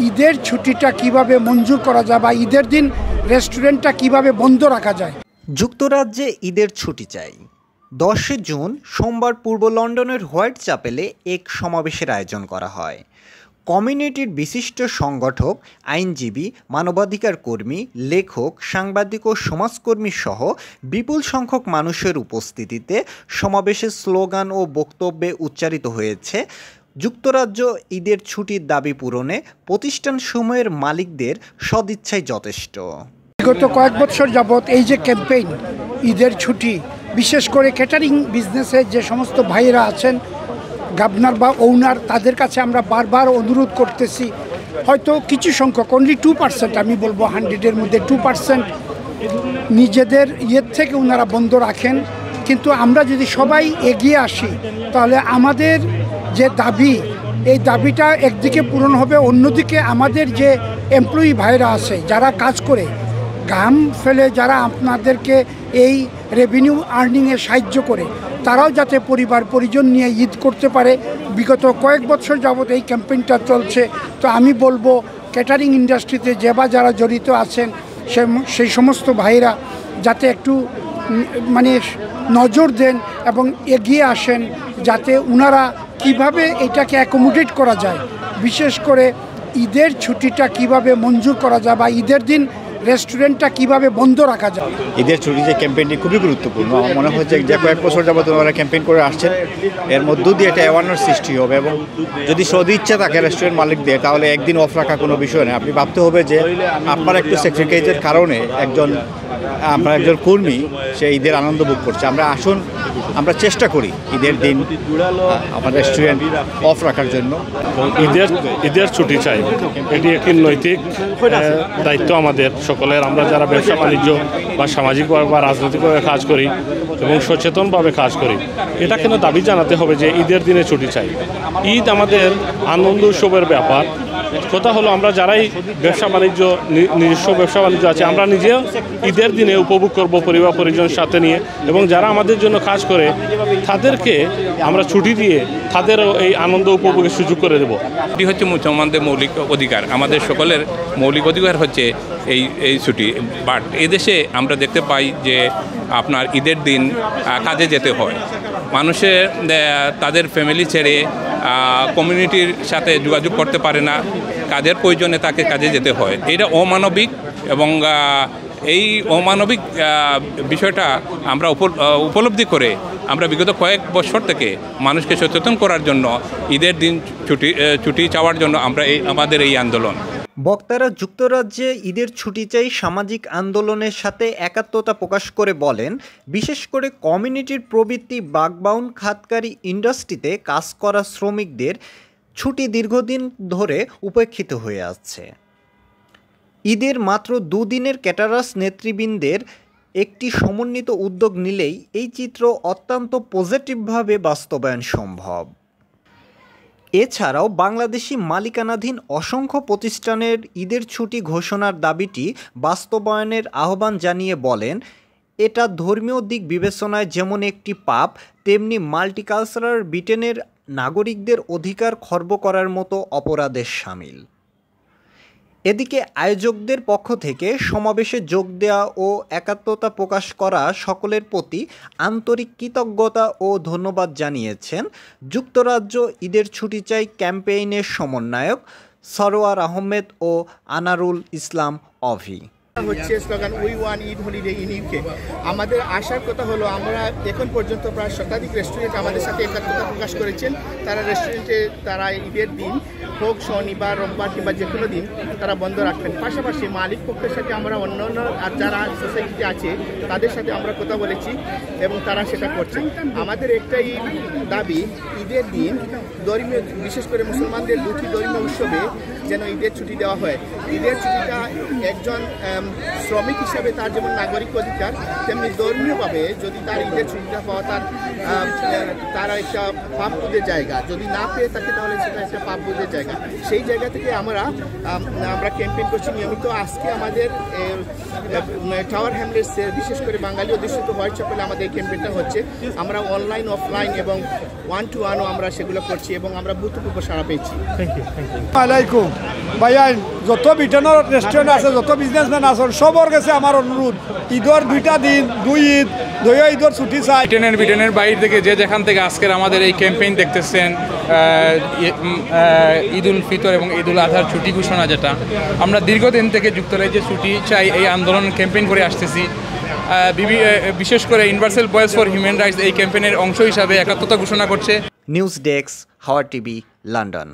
ঈদের ছুটিটা কিভাবে মঞ্জুর করা যায় বা ঈদের দিন রেস্টুরেন্টটা কিভাবে বন্ধ রাখা যায়। যুক্তরাজ্যে ঈদের ছুটি চাই। 10 জুন সোমবার পূর্ব লন্ডনের হোয়াইট চ্যাপেলে এক সমাবেশের আয়োজন করা হয়। কমিউনিটির বিশিষ্ট সংগঠক, আইনজীবী, মানবাধিকার কর্মী, লেখক, সাংবাদিক ও সমাজকর্মী সহ বিপুল সংখ্যক মানুষের উপস্থিতিতে সমাবেশের স্লোগান ও বক্তব্যে উচ্চারিত হয়েছে যুক্তরাজ্য ঈদের ছুটির দাবি পূরণে প্রতিষ্ঠানসমূহের মালিকদের সদিচ্ছাই যথেষ্ট। বিগত কয়েক বছর যাবৎ এই যে ক্যাম্পেইন ঈদের ছুটি, বিশেষ করে ক্যাটারিং বিজনেসের যে সমস্ত ভাইয়েরা আছেন, গভর্নর বা ওনার, তাদের কাছে আমরা বারবার অনুরোধ করতেছি, হয়তো কিছু সংখ্যক, অনলি 2%, আমি বলবো 100-এর মধ্যে 2% নিজেদের ইয়ের থেকে ওনারা বন্ধ রাখেন। কিন্তু আমরা যদি সবাই এগিয়ে আসি তাহলে আমাদের যে দাবি, এই দাবিটা একদিকে পূরণ হবে, অন্যদিকে আমাদের যে এমপ্লয়ি ভাইরা আছে যারা কাজ করে ঘাম ফেলে, যারা আপনাদেরকে এই রেভিনিউ আর্নিংয়ে সাহায্য করে, তারাও যাতে পরিবার পরিজন নিয়ে ঈদ করতে পারে। বিগত কয়েক বছর যাবৎ এই ক্যাম্পেইনটা চলছে। তো আমি বলবো ক্যাটারিং ইন্ডাস্ট্রিতে যারা জড়িত আছেন সেই সমস্ত ভাইরা যাতে একটু নজর দেন এবং এগিয়ে আসেন, যাতে ওনারা কিভাবে এটাকে অ্যাকোমোডেট করা যায়, বিশেষ করে ঈদের ছুটিটা কিভাবে মঞ্জুর করা যায় বা ঈদের দিন রেস্টুরেন্টটা কিভাবে বন্ধ রাখা যায়। ঈদের ছুটি যে ক্যাম্পেইনটি খুবই গুরুত্বপূর্ণ। আমার মনে হচ্ছে যে কয়েক বছর যাবত ওনারা ক্যাম্পেইন করে আসছেন, এর মধ্য দিয়ে একটা অ্যাওয়ারনেস সৃষ্টি হবে এবং যদি সদিচ্ছা থাকে রেস্টুরেন্ট মালিকদের, তাহলে একদিন অফ রাখা কোনো বিষয় নেই। আপনি ভাবতে হবে যে আপনার একটু স্যাক্রিফাইসের কারণে আপনার একজন কর্মী সে ঈদের আনন্দ ভোগ করছে। আমরা চেষ্টা করি ঈদের দিন আমার রেস্টুরেন্ট অফ রাখার জন্য। ঈদের ছুটি চাই, এটি একটি নৈতিক দায়িত্ব আমাদের সকলের। আমরা যারা ব্যবসা বাণিজ্য বা সামাজিকভাবে বা রাজনৈতিকভাবে কাজ করি এবং সচেতনভাবে কাজ করি, এটা কেন দাবি জানাতে হবে যে ঈদের দিনে ছুটি চাই। ঈদ আমাদের আনন্দ উৎসবের ব্যাপার। কথা হলো আমরা যারাই ব্যবসা বাণিজ্য, নিজস্ব ব্যবসা বাণিজ্য আছে, আমরা নিজেও ঈদের দিনে উপভোগ করব পরিবার পরিজনের সাথে নিয়ে, এবং যারা আমাদের জন্য কাজ করে তাদেরকে আমরা ছুটি দিয়ে তাদেরও এই আনন্দ উপভোগের সুযোগ করে দেব। এটি হচ্ছে মুসলমানদের মৌলিক অধিকার, আমাদের সকলের মৌলিক অধিকার হচ্ছে এই ছুটি। বাট এদেশে আমরা দেখতে পাই যে আপনার ঈদের দিন কাজে যেতে হয়, মানুষের তাদের ফ্যামিলি ছেড়ে কমিউনিটির সাথে যোগাযোগ করতে পারে না, কাজের প্রয়োজনে তাকে কাজে যেতে হয়। এটা অমানবিক এবং এই অমানবিক বিষয়টা আমরা উপলব্ধি করে আমরা বিগত কয়েক বছর থেকে মানুষকে সচেতন করার জন্য ঈদের দিন ছুটি চাওয়ার জন্য আমাদের এই আন্দোলন। বক্তারা যুক্তরাজ্যে ঈদের ছুটি চাই সামাজিক আন্দোলনের সাথে একাত্মতা প্রকাশ করে বলেন, বিশেষ করে কমিউনিটির প্রবৃত্তি বাগবাউন খাতকারী ইন্ডাস্ট্রিতে কাজ করা শ্রমিকদের ছুটি দীর্ঘদিন ধরে উপেক্ষিত হয়ে আসছে। ঈদের মাত্র 2 দিনের ক্যাটারার্স নেতৃবৃন্দের একটি সমন্বিত উদ্যোগ নিলেই এই চিত্র অত্যন্ত পজিটিভভাবে বাস্তবায়ন সম্ভব। এছাড়াও বাংলাদেশি মালিকানাধীন অসংখ্য প্রতিষ্ঠানের ঈদের ছুটি ঘোষণার দাবিটি বাস্তবায়নের আহ্বান জানিয়ে বলেন, এটা ধর্মীয় দিক বিবেচনায় যেমন একটি পাপ, তেমনি মাল্টিকালচারাল ব্রিটেনের নাগরিকদের অধিকার খর্ব করার মতো অপরাধের শামিল। এদিকে আয়োজকদের পক্ষ থেকে সমাবেশে যোগ দেওয়া ও একাত্মতা প্রকাশ করা সকলের প্রতি আন্তরিক কৃতজ্ঞতা ও ধন্যবাদ জানিয়েছেন যুক্তরাজ্য ঈদের ছুটি চাই ক্যাম্পেইনের সমন্বয়ক সরোয়ার আহমেদ ও আনারুল ইসলাম অভি। হচ্ছে slogan we want Eid holiday in UK. আমাদের আশার কথা হলো, আমরা এখন পর্যন্ত প্রায় শতাধিক রেস্টুরেন্ট আমাদের সাথে একাত্মতা প্রকাশ করেছেন। তারা রেস্টুরেন্টে তারা ঈদের দিন হোক শনিবার, রোববার কিংবা যে কোনো দিন তারা বন্ধ রাখবেন। পাশাপাশি মালিক পক্ষের সাথে আমরা অন্যান্য আর যারা সোসাইটিতে আছে তাদের সাথে আমরা কথা বলেছি এবং তারা সেটা করছে। আমাদের একটাই দাবি, ঈদের দিন ধর্মীয়, বিশেষ করে মুসলমানদের 2টি ধর্মীয় উৎসবে যেন ঈদের ছুটি দেওয়া হয়। ঈদের ছুটিটা একজন শ্রমিক হিসাবে তার যেমন নাগরিক অধিকার, তেমনি ধর্মীয়ভাবে যদি তার ঈদের ছুটিটা পাওয়া তার একটা পাপ বোধের জায়গা, যদি না পেয়ে থাকে তাহলে সেটা একটা পাপ বোধের জায়গা। জায়গা, সেই জায়গা থেকে আমরা ক্যাম্পেইন করছি নিয়মিত। আজকে আমাদের টাওয়ার হ্যামলেটসের বিশেষ করে বাঙালি অধ্যুষিত হোয়াইট চ্যাপেলে আমাদের এই ক্যাম্পেইনটা হচ্ছে। আমরা অনলাইন, অফলাইন এবং 1-to-1ও আমরা সেগুলো করছি এবং আমরা ভূতপূর্ব সাড়া পেয়েছি। আলাইকুম ভাইয়া, যত ব্রিটেনের রেস্টুরেন্ট আছে, যত বিজনেসম্যান আছেন, সবার কাছে আমার অনুরোধ, ঈদের 2টা দিন, 2 ঈদ, 2 ঈদের ছুটি চাই। ব্রিটেনের বাইরে থেকে যে যেখান থেকে আজকের আমাদের এই ক্যাম্পেইন দেখতেছেন, ঈদ উল ফিতর এবং ঈদ উল আজহার ছুটি ঘোষণা, যেটা আমরা দীর্ঘদিন থেকে যুক্তরাজ্যে ছুটি চাই এই আন্দোলন ক্যাম্পেইন করে আসতেছি। বিশেষ করে universal voice for human rights এই ক্যাম্পেইনের অংশ হিসাবে একাত্মতা ঘোষণা করছে। নিউজ ডেস্ক, হাওয়া টিভি, লন্ডন।